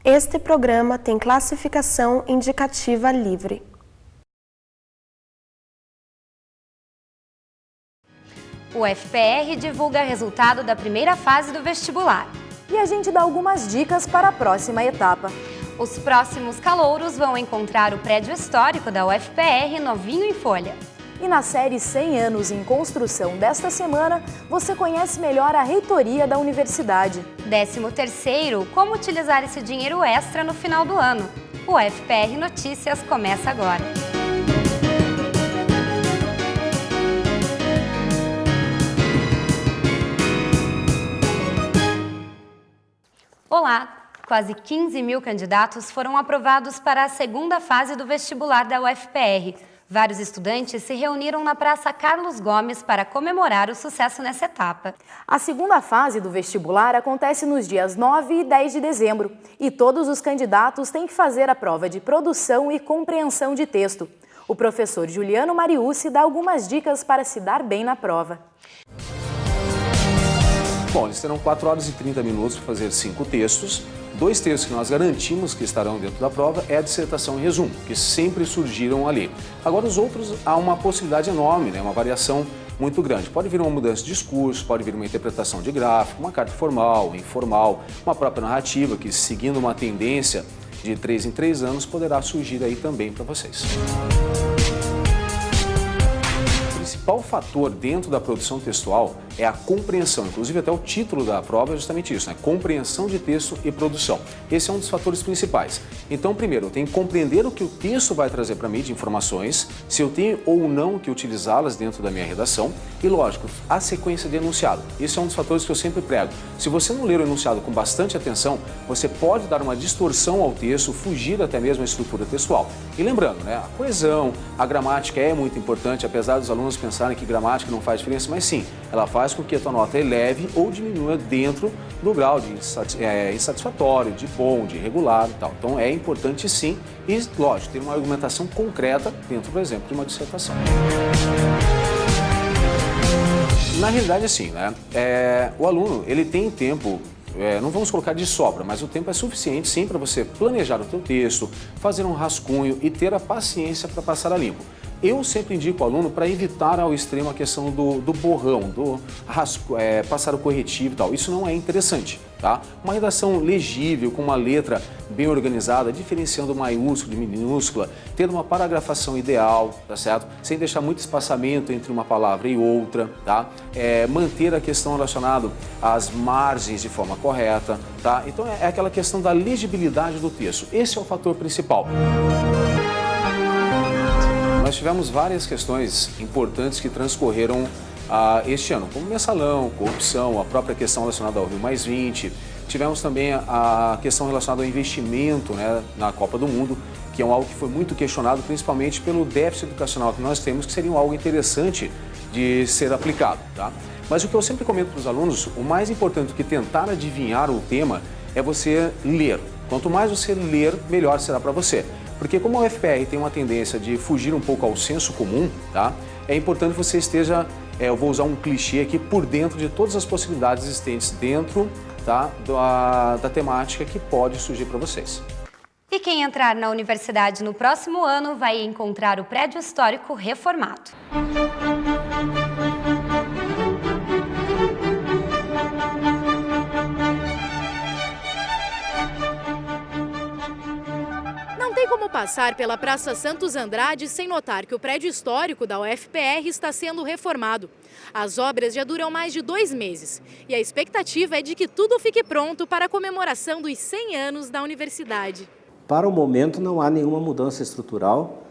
Este programa tem classificação indicativa livre. O UFPR divulga resultado da primeira fase do vestibular. E a gente dá algumas dicas para a próxima etapa. Os próximos calouros vão encontrar o prédio histórico da UFPR novinho em folha. E na série 100 anos em construção desta semana, você conhece melhor a reitoria da universidade. 13º, como utilizar esse dinheiro extra no final do ano. O UFPR Notícias começa agora. Olá! Quase 15 mil candidatos foram aprovados para a segunda fase do vestibular da UFPR. Vários estudantes se reuniram na Praça Carlos Gomes para comemorar o sucesso nessa etapa. A segunda fase do vestibular acontece nos dias 9 e 10 de dezembro e todos os candidatos têm que fazer a prova de produção e compreensão de texto. O professor Juliano Mariucci dá algumas dicas para se dar bem na prova. Bom, eles terão 4 horas e 30 minutos para fazer 5 textos. 2 textos que nós garantimos que estarão dentro da prova é a dissertação e resumo, que sempre surgiram ali. Agora, os outros, há uma possibilidade enorme, uma variação muito grande. Pode vir uma mudança de discurso, pode vir uma interpretação de gráfico, uma carta formal, informal, uma própria narrativa que, seguindo uma tendência de 3 em 3 anos, poderá surgir aí também para vocês. O principal fator dentro da produção textual é a compreensão, inclusive até o título da prova é justamente isso, compreensão de texto e produção. Esse é um dos fatores principais. Então, primeiro, eu tenho que compreender o que o texto vai trazer para mim de informações, se eu tenho ou não que utilizá-las dentro da minha redação e, lógico, a sequência de enunciado. Esse é um dos fatores que eu sempre prego. Se você não ler o enunciado com bastante atenção, você pode dar uma distorção ao texto, fugir até mesmo à estrutura textual. E lembrando, a coesão, a gramática é muito importante, apesar dos alunos pensarem que gramática não faz diferença, mas sim, ela faz com que a tua nota eleve ou diminua dentro do grau de insatisfatório, de bom, de regular e tal. Então é importante sim e, lógico, ter uma argumentação concreta dentro, por exemplo, de uma dissertação. Na realidade, assim, o aluno, ele tem tempo, não vamos colocar de sobra, mas o tempo é suficiente sim para você planejar o teu texto, fazer um rascunho e ter a paciência para passar a limpo. Eu sempre indico ao aluno para evitar ao extremo a questão do borrão, passar o corretivo e tal. Isso não é interessante, tá? Uma redação legível, com uma letra bem organizada, diferenciando maiúsculo de minúscula, tendo uma paragrafação ideal, tá certo? Sem deixar muito espaçamento entre uma palavra e outra, tá? Manter a questão relacionada às margens de forma correta, tá? Então é aquela questão da legibilidade do texto. Esse é o fator principal. Nós tivemos várias questões importantes que transcorreram este ano, como mensalão, corrupção, a própria questão relacionada ao Rio+20. Tivemos também a questão relacionada ao investimento na Copa do Mundo, que é algo que foi muito questionado, principalmente pelo déficit educacional que nós temos, que seria algo interessante de ser aplicado, tá? Mas o que eu sempre comento para os alunos, o mais importante do que tentar adivinhar o tema é você ler. Quanto mais você ler, melhor será para você. Porque como a UFPR tem uma tendência de fugir um pouco ao senso comum, tá? É importante que você esteja, eu vou usar um clichê aqui, por dentro de todas as possibilidades existentes dentro, tá? da temática que pode surgir para vocês. E quem entrar na universidade no próximo ano vai encontrar o prédio histórico reformado. Não tem como passar pela Praça Santos Andrade sem notar que o prédio histórico da UFPR está sendo reformado. As obras já duram mais de 2 meses e a expectativa é de que tudo fique pronto para a comemoração dos 100 anos da universidade. Para o momento não há nenhuma mudança estrutural,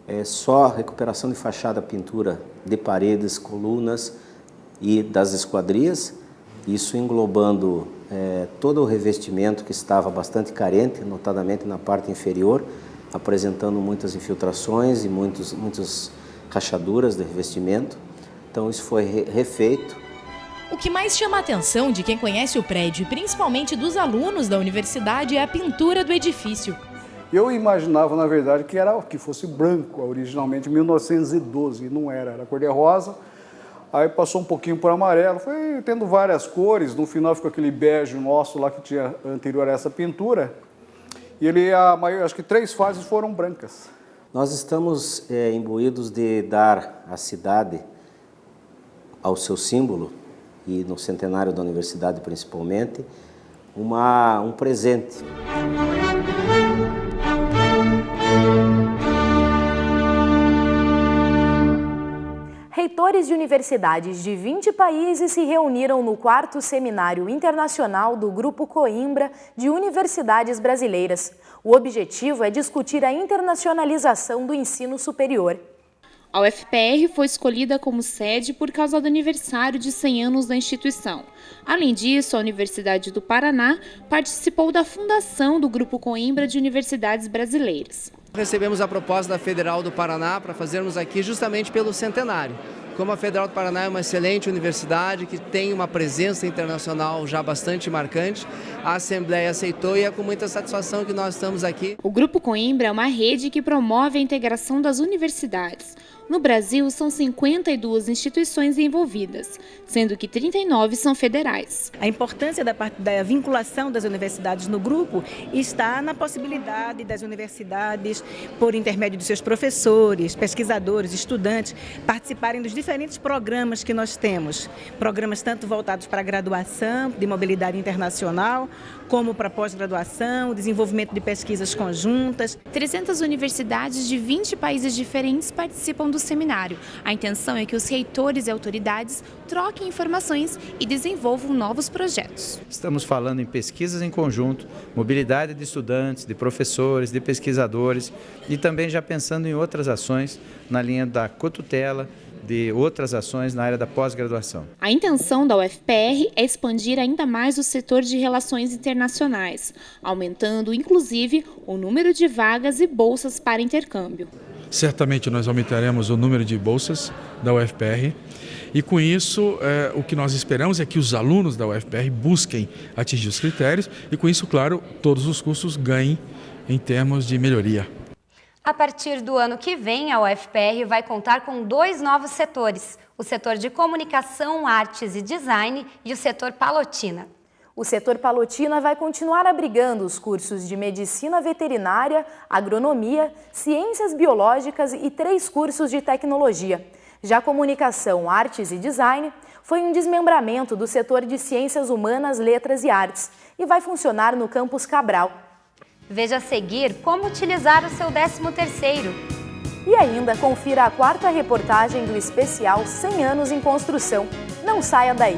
é só recuperação de fachada, pintura de paredes, colunas e das esquadrias, isso englobando todo o revestimento que estava bastante carente, notadamente na parte inferior, apresentando muitas infiltrações e muitas rachaduras de revestimento. Então isso foi refeito. O que mais chama a atenção de quem conhece o prédio, e principalmente dos alunos da universidade, é a pintura do edifício. Eu imaginava, na verdade, que fosse branco, originalmente em 1912, e não era, era cor-de-rosa. Aí passou um pouquinho por amarelo, foi tendo várias cores, no final ficou aquele bege nosso lá que tinha anterior a essa pintura. e acho que 3 fases foram brancas. Nós estamos imbuídos de dar à cidade, ao seu símbolo, e no centenário da universidade principalmente, um presente. Reitores de universidades de 20 países se reuniram no 4º Seminário Internacional do Grupo Coimbra de Universidades Brasileiras. O objetivo é discutir a internacionalização do ensino superior. A UFPR foi escolhida como sede por causa do aniversário de 100 anos da instituição. Além disso, a Universidade do Paraná participou da fundação do Grupo Coimbra de Universidades Brasileiras. Recebemos a proposta da Federal do Paraná para fazermos aqui justamente pelo centenário. Como a Federal do Paraná é uma excelente universidade que tem uma presença internacional já bastante marcante, a Assembleia aceitou e é com muita satisfação que nós estamos aqui. O Grupo Coimbra é uma rede que promove a integração das universidades. No Brasil, são 52 instituições envolvidas, sendo que 39 são federais. A importância da vinculação das universidades no grupo está na possibilidade das universidades, por intermédio de seus professores, pesquisadores, estudantes, participarem dos diferentes programas que nós temos. Programas tanto voltados para a graduação, de mobilidade internacional, como para pós-graduação, desenvolvimento de pesquisas conjuntas. 300 universidades de 20 países diferentes participam do seminário. A intenção é que os reitores e autoridades troquem informações e desenvolvam novos projetos. Estamos falando em pesquisas em conjunto, mobilidade de estudantes, de professores, de pesquisadores e também já pensando em outras ações na linha da cotutela, de outras ações na área da pós-graduação. A intenção da UFPR é expandir ainda mais o setor de relações internacionais, aumentando, inclusive, o número de vagas e bolsas para intercâmbio. Certamente nós aumentaremos o número de bolsas da UFPR e com isso o que nós esperamos é que os alunos da UFPR busquem atingir os critérios e com isso, claro, todos os cursos ganhem em termos de melhoria. A partir do ano que vem, a UFPR vai contar com 2 novos setores, o setor de comunicação, artes e design e o setor Palotina. O setor Palotina vai continuar abrigando os cursos de medicina veterinária, agronomia, ciências biológicas e 3 cursos de tecnologia. Já comunicação, artes e design foi um desmembramento do setor de ciências humanas, letras e artes e vai funcionar no campus Cabral. Veja a seguir como utilizar o seu 13º. E ainda confira a 4ª reportagem do especial 100 anos em construção. Não saia daí!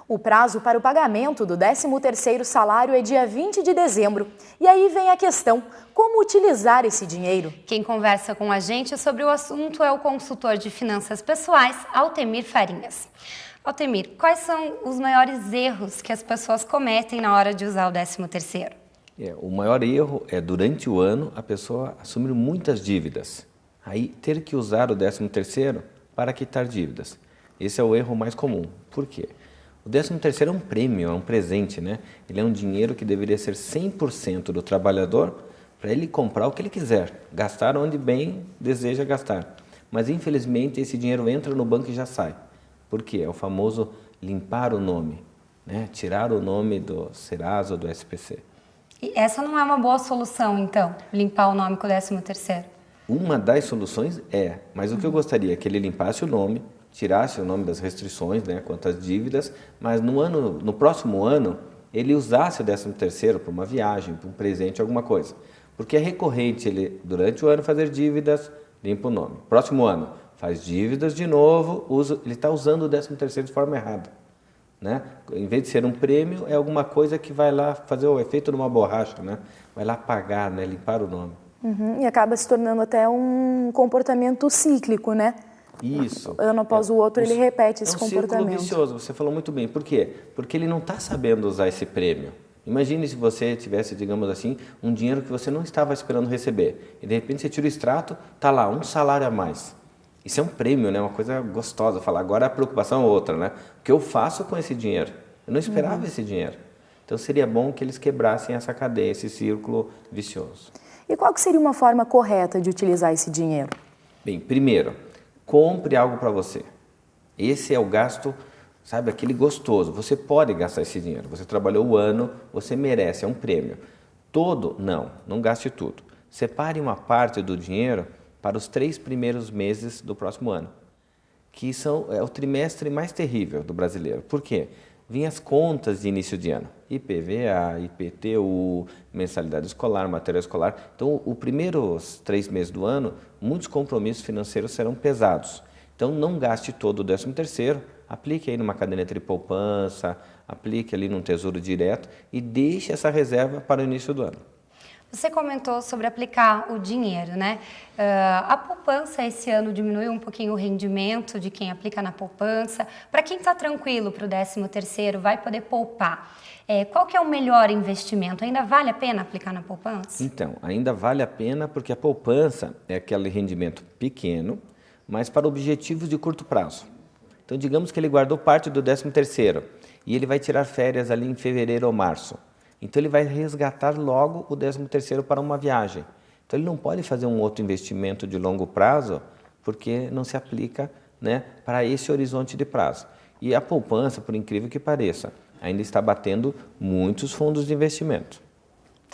O prazo para o pagamento do 13º salário é dia 20 de dezembro. E aí vem a questão, como utilizar esse dinheiro? Quem conversa com a gente sobre o assunto é o consultor de finanças pessoais, Altemir Farinhas. Altemir, quais são os maiores erros que as pessoas cometem na hora de usar o 13º? O maior erro é, durante o ano, a pessoa assumir muitas dívidas. Aí, ter que usar o 13º para quitar dívidas. Esse é o erro mais comum. Por quê? O 13º é um prêmio, é um presente, né? Ele é um dinheiro que deveria ser 100% do trabalhador para ele comprar o que ele quiser, gastar onde bem deseja gastar. Mas, infelizmente, esse dinheiro entra no banco e já sai. Por quê? É o famoso limpar o nome, né? Tirar o nome do Serasa ou do SPC. E essa não é uma boa solução, então, limpar o nome com o 13º? Uma das soluções é, mas o que eu gostaria é que ele limpasse o nome, tirasse o nome das restrições, né, quanto às dívidas, mas no próximo ano ele usasse o 13º para uma viagem, para um presente, alguma coisa. Porque é recorrente ele, durante o ano, fazer dívidas, limpa o nome. Próximo ano, faz dívidas de novo, ele está usando o 13º de forma errada. né? Em vez de ser um prêmio, é alguma coisa que vai lá fazer o efeito de uma borracha, né? Vai lá apagar, né? Limpar o nome. E acaba se tornando até um comportamento cíclico, né? Isso. Ano após o outro, ele repete esse comportamento. É um círculo vicioso, você falou muito bem. Por quê? Porque ele não está sabendo usar esse prêmio. Imagine se você tivesse, digamos assim, um dinheiro que você não estava esperando receber. E de repente você tira o extrato, está lá, um salário a mais. Isso é um prêmio, né? Uma coisa gostosa. Falar, agora a preocupação é outra, né? O que eu faço com esse dinheiro? Eu não esperava esse dinheiro. Então seria bom que eles quebrassem essa cadeia, esse círculo vicioso. E qual que seria uma forma correta de utilizar esse dinheiro? Bem, primeiro, compre algo para você. Esse é o gasto, sabe, aquele gostoso. Você pode gastar esse dinheiro. Você trabalhou o ano, você merece, é um prêmio. Todo, não gaste tudo. Separe uma parte do dinheiro para os 3 primeiros meses do próximo ano, que é o trimestre mais terrível do brasileiro. Por quê? Vêm as contas de início de ano, IPVA, IPTU, mensalidade escolar, material escolar. Então, os primeiros 3 meses do ano, muitos compromissos financeiros serão pesados. Então, não gaste todo o 13º, aplique aí numa caderneta de poupança, aplique ali num tesouro direto e deixe essa reserva para o início do ano. Você comentou sobre aplicar o dinheiro, né? A poupança esse ano diminuiu um pouquinho o rendimento de quem aplica na poupança. Para quem está tranquilo para o 13º, vai poder poupar. Qual que é o melhor investimento? Ainda vale a pena aplicar na poupança? Então, ainda vale a pena porque a poupança é aquele rendimento pequeno, mas para objetivos de curto prazo. Então, digamos que ele guardou parte do 13º e ele vai tirar férias ali em fevereiro ou março. Então, ele vai resgatar logo o 13º para uma viagem. Então, ele não pode fazer um outro investimento de longo prazo porque não se aplica, né, para esse horizonte de prazo. E a poupança, por incrível que pareça, ainda está batendo muitos fundos de investimento.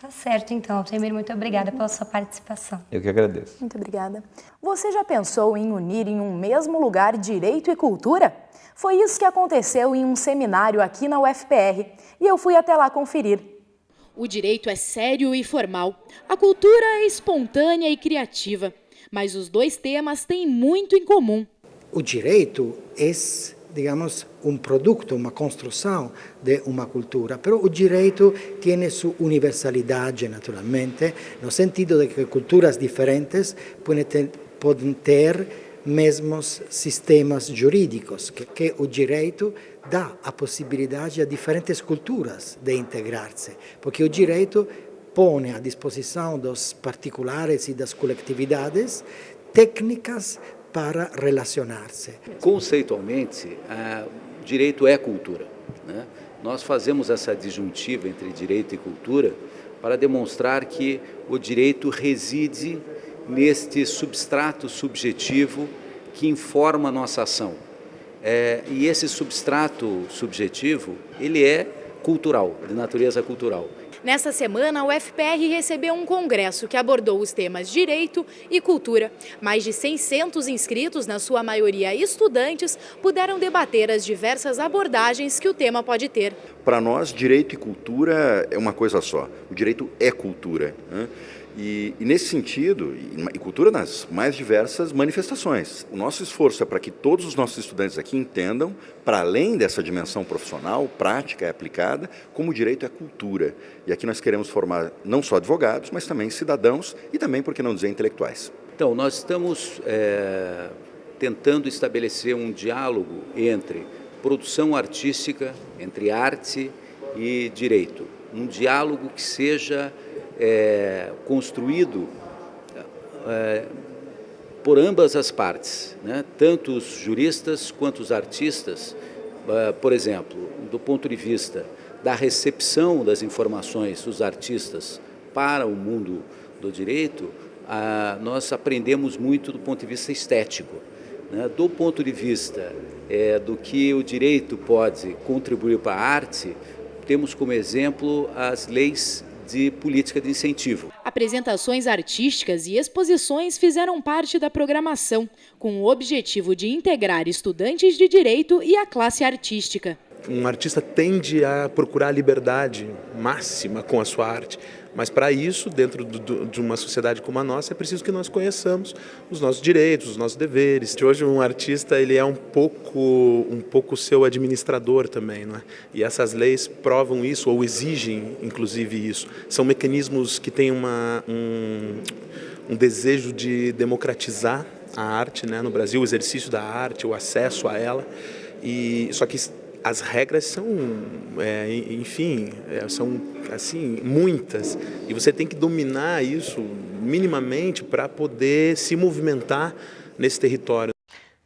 Tá certo, então. Altemir, muito obrigada pela sua participação. Eu que agradeço. Muito obrigada. Você já pensou em unir em um mesmo lugar direito e cultura? Foi isso que aconteceu em um seminário aqui na UFPR e eu fui até lá conferir. O direito é sério e formal, a cultura é espontânea e criativa, mas os 2 temas têm muito em comum. O direito é, digamos, um produto, uma construção de uma cultura, mas o direito tem sua universalidade, naturalmente, no sentido de que culturas diferentes podem ter mesmos sistemas jurídicos, que o direito dá a possibilidade a diferentes culturas de integrar-se, porque o direito põe à disposição dos particulares e das coletividades técnicas para relacionar-se. Conceitualmente, direito é cultura, né? Nós fazemos essa disjuntiva entre direito e cultura para demonstrar que o direito reside neste substrato subjetivo que informa a nossa ação. E esse substrato subjetivo, ele é cultural, de natureza cultural. Nessa semana, a UFPR recebeu um congresso que abordou os temas direito e cultura. Mais de 600 inscritos, na sua maioria estudantes, puderam debater as diversas abordagens que o tema pode ter. Para nós, direito e cultura é uma coisa só. O direito é cultura, né? E nesse sentido, e cultura nas mais diversas manifestações. O nosso esforço é para que todos os nossos estudantes aqui entendam, para além dessa dimensão profissional, prática e aplicada, como o direito é cultura. E aqui nós queremos formar não só advogados, mas também cidadãos e também, por que não dizer, intelectuais. Então, nós estamos tentando estabelecer um diálogo entre produção artística, entre arte e direito. Um diálogo que seja construído por ambas as partes, né? Tanto os juristas quanto os artistas. Por exemplo, do ponto de vista da recepção das informações dos artistas para o mundo do direito, nós aprendemos muito do ponto de vista estético, né? Do ponto de vista do que o direito pode contribuir para a arte, temos como exemplo as leis de política de incentivo. Apresentações artísticas e exposições fizeram parte da programação, com o objetivo de integrar estudantes de direito e a classe artística. Um artista tende a procurar a liberdade máxima com a sua arte, mas para isso, dentro de uma sociedade como a nossa, é preciso que nós conheçamos os nossos direitos, os nossos deveres. Hoje um artista ele é um pouco seu administrador também, não é? E essas leis provam isso ou exigem, inclusive, isso. São mecanismos que têm um desejo de democratizar a arte, né? No Brasil, o exercício da arte, o acesso a ela. E só que as regras são, são assim, muitas, e você tem que dominar isso minimamente para poder se movimentar nesse território.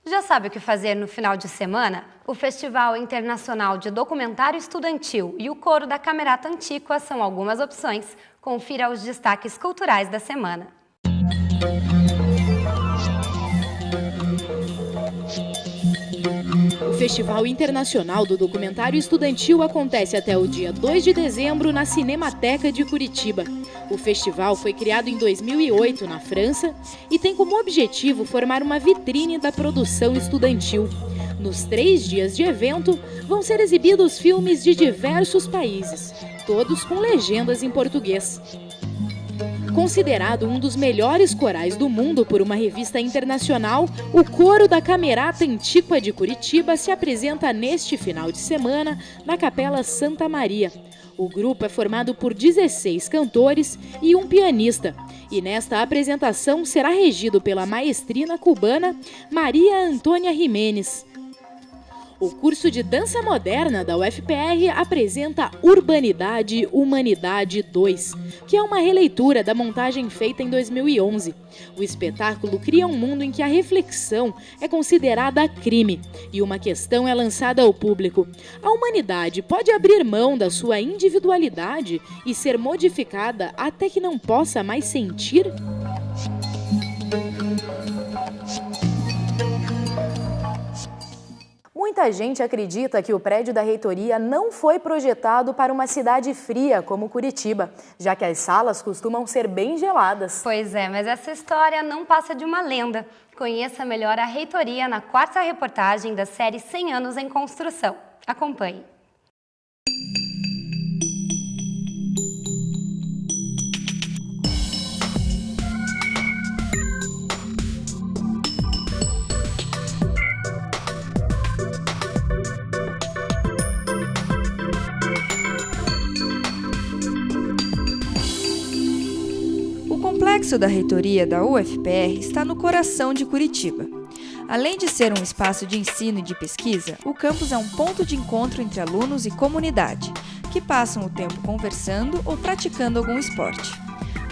Já sabe o que fazer no final de semana? O Festival Internacional de Documentário Estudantil e o Coro da Camerata Antíqua são algumas opções. Confira os destaques culturais da semana. O Festival Internacional do Documentário Estudantil acontece até o dia 2 de dezembro na Cinemateca de Curitiba. O festival foi criado em 2008 na França e tem como objetivo formar uma vitrine da produção estudantil. Nos 3 dias de evento, vão ser exibidos filmes de diversos países, todos com legendas em português. Considerado um dos melhores corais do mundo por uma revista internacional, o Coro da Camerata Antíqua de Curitiba se apresenta neste final de semana na Capela Santa Maria. O grupo é formado por 16 cantores e um pianista, e nesta apresentação será regido pela maestrina cubana Maria Antônia Jiménez. O curso de dança moderna da UFPR apresenta Urbanidade Humanidade 2, que é uma releitura da montagem feita em 2011. O espetáculo cria um mundo em que a reflexão é considerada crime e uma questão é lançada ao público. A humanidade pode abrir mão da sua individualidade e ser modificada até que não possa mais sentir? Muita gente acredita que o prédio da reitoria não foi projetado para uma cidade fria como Curitiba, já que as salas costumam ser bem geladas. Pois é, mas essa história não passa de uma lenda. Conheça melhor a reitoria na 4ª reportagem da série 100 anos em construção. Acompanhe. O complexo da reitoria da UFPR está no coração de Curitiba. Além de ser um espaço de ensino e de pesquisa, o campus é um ponto de encontro entre alunos e comunidade, que passam o tempo conversando ou praticando algum esporte.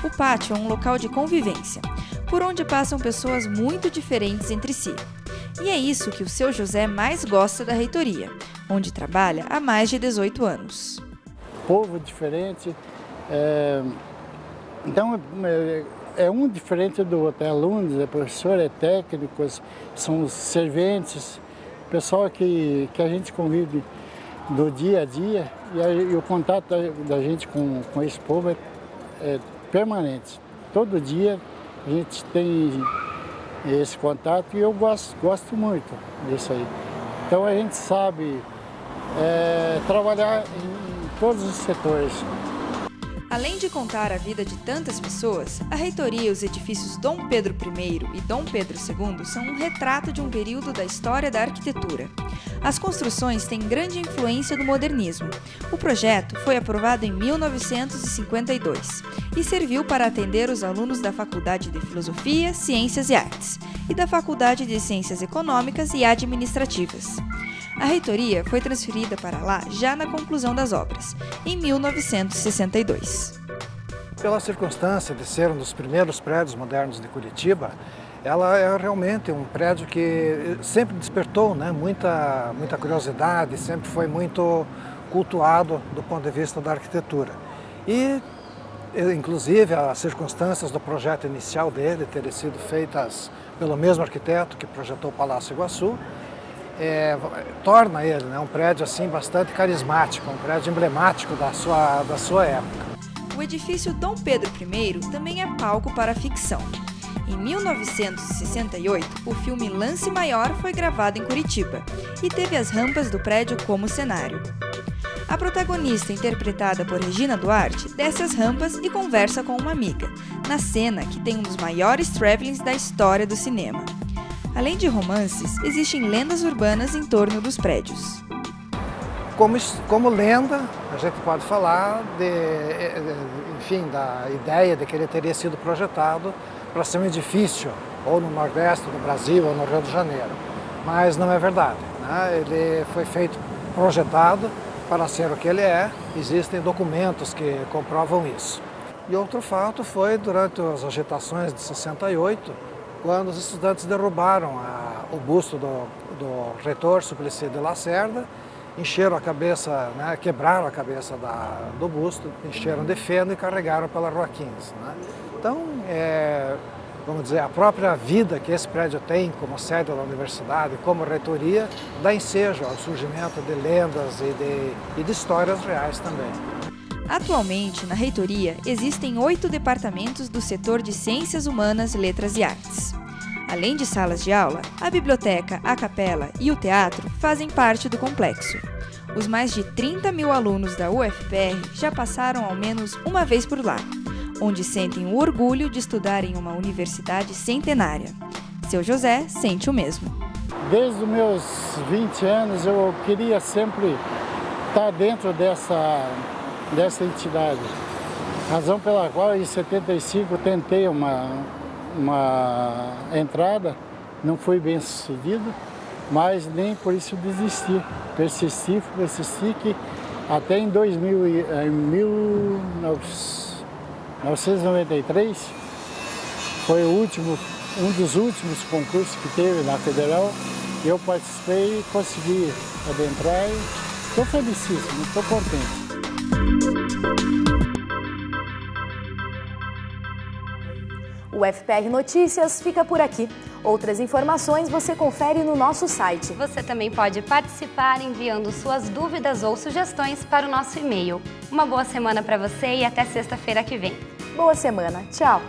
O pátio é um local de convivência, por onde passam pessoas muito diferentes entre si. E é isso que o seu José mais gosta da reitoria, onde trabalha há mais de 18 anos. Povo diferente, então é um diferente do outro, é alunos, é professor, é técnicos, são os serventes, pessoal que a gente convive do dia a dia e o contato da gente com esse povo é permanente. Todo dia a gente tem esse contato e eu gosto muito disso aí. Então a gente sabe trabalhar em todos os setores. Além de contar a vida de tantas pessoas, a reitoria e os edifícios Dom Pedro I e Dom Pedro II são um retrato de um período da história da arquitetura. As construções têm grande influência do modernismo. O projeto foi aprovado em 1952 e serviu para atender os alunos da Faculdade de Filosofia, Ciências e Artes e da Faculdade de Ciências Econômicas e Administrativas. A reitoria foi transferida para lá já na conclusão das obras, em 1962. Pela circunstância de ser um dos primeiros prédios modernos de Curitiba, ela é realmente um prédio que sempre despertou, né, muita curiosidade, sempre foi muito cultuado do ponto de vista da arquitetura. E, inclusive, as circunstâncias do projeto inicial dele terem sido feitas pelo mesmo arquiteto que projetou o Palácio Iguaçu, torna ele, né, um prédio assim, bastante carismático, um prédio emblemático da sua época. O edifício Dom Pedro I também é palco para a ficção. Em 1968, o filme Lance Maior foi gravado em Curitiba e teve as rampas do prédio como cenário. A protagonista, interpretada por Regina Duarte, desce as rampas e conversa com uma amiga, na cena que tem um dos maiores travelings da história do cinema. Além de romances, existem lendas urbanas em torno dos prédios. Como lenda, a gente pode falar da ideia de que ele teria sido projetado para ser um edifício, ou no Nordeste do Brasil, ou no Rio de Janeiro. Mas não é verdade, né? Ele foi projetado para ser o que ele é, existem documentos que comprovam isso. E outro fato foi durante as agitações de 68, quando os estudantes derrubaram o busto do reitor Suplicy de Lacerda, encheram a cabeça, né, quebraram a cabeça do busto, encheram de feno e carregaram pela Rua 15. Né? Então, vamos dizer, a própria vida que esse prédio tem como sede da universidade, como reitoria, dá ensejo ao surgimento de lendas e de histórias reais também. Atualmente, na reitoria, existem 8 departamentos do setor de Ciências Humanas, Letras e Artes. Além de salas de aula, a biblioteca, a capela e o teatro fazem parte do complexo. Os mais de 30 mil alunos da UFPR já passaram ao menos uma vez por lá, onde sentem o orgulho de estudar em uma universidade centenária. Seu José sente o mesmo. Desde os meus 20 anos eu queria sempre estar dentro dessa entidade. Razão pela qual em 75 tentei uma entrada, não foi bem sucedido, mas nem por isso desisti. Persisti que até em 1993 foi um dos últimos concursos que teve na Federal. Eu participei e consegui adentrar e estou felicíssimo, estou contente. O UFPR Notícias fica por aqui. Outras informações você confere no nosso site. Você também pode participar enviando suas dúvidas ou sugestões para o nosso e-mail. Uma boa semana para você e até sexta-feira que vem. Boa semana. Tchau!